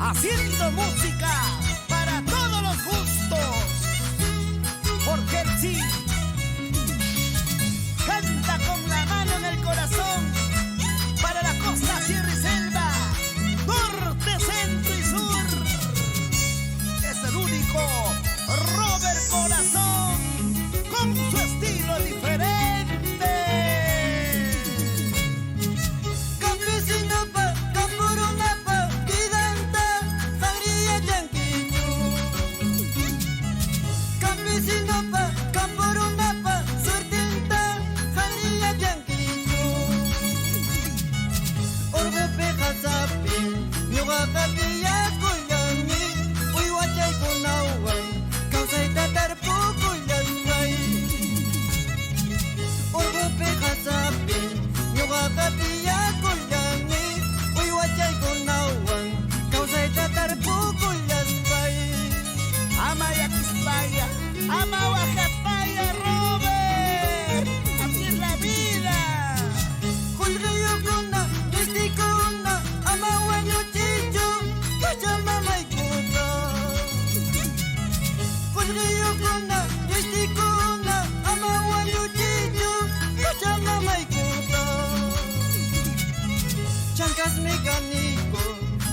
haciendo música para todos los gustos, porque él sí canta con la mano en el corazón para la costa, sierra y selva, norte, centro y sur. Es el único Robert Corazón con su estilo diferente. Ama Guajapaya, Robert, así es la vida. Kulgayokuna, Yestikuna, ama Guayuchicho, Pachama Maikuta. Kulgayokuna, Yestikuna, ama Guayuchicho, Pachama Maikuta. Chancas mecánico,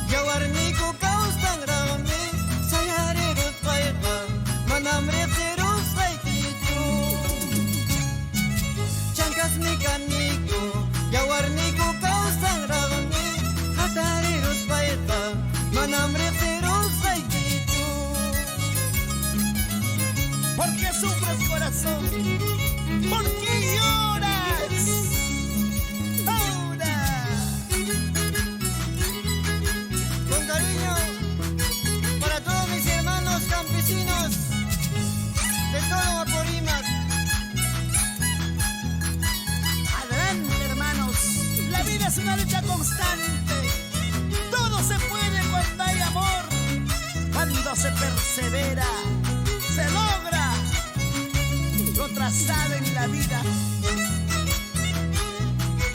yawarnico, caustan rami, sayareros paipa, manamre. Mecánico, yawarnico, causan ragami, hatariros paeta, manamre ceros saikitu. ¿Por qué sufres, corazón? ¿Por qué lloras? Ahora, con cariño para todos mis hermanos campesinos de todo Apurímac. La vida es una lucha constante. Todo se puede cuando hay amor. Cuando se persevera, se logra lo trazado en la vida.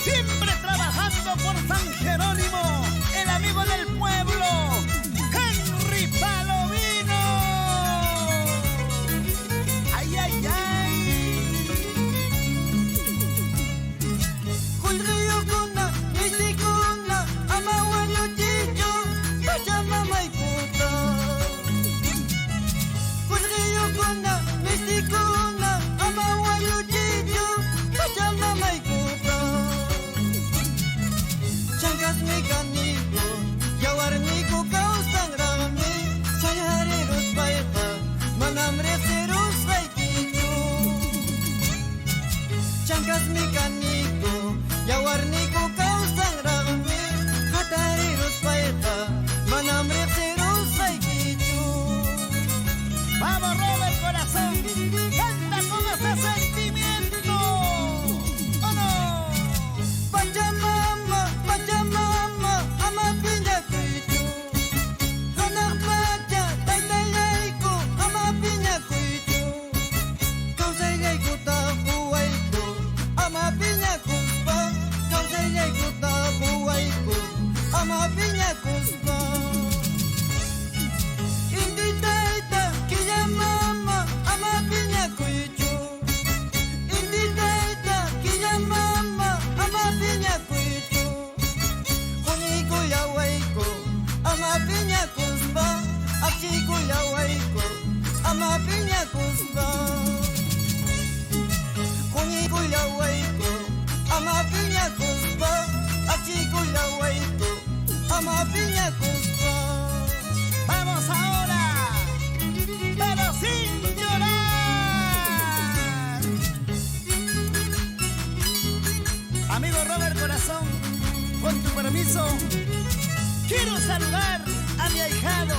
Siempre trabajando por San Jerónimo, el amigo del pueblo, Henry Palomino. Ay, ay, ay. Mecánico, yawarnico, causan rami, sayareros paeta, manamre ceros saikitu. Chancas mecánico, yawarnico, causan rami, hatareros paeta, manamre ceros saikitu. Vamos, Robert Corazón, canta con ese sentimiento. ¿O no? Pachamama, Pachamama, ama piña cuitu. Hanak pacha, taitayaiku, ama piña cuitu. Kausayaiku tapuaiku, ama piña kuspa. Kausayaiku tapuaiku, ama piña kuspa. Inditaita, kiyamama, ama piña cuitu. Inditaita, kiyamama, ama piña cuitu. Honiku yawaiko, ama piña kuspa. Achiku yawaiko, ama piña kuspa. Honiku yawaiko, ama piña kuspa. Achiku yawaiko, ama piña kuspa. Vamos ahora, pero sin llorar. Amigo Robert Corazón, con tu permiso, quiero saludar a mi ahijado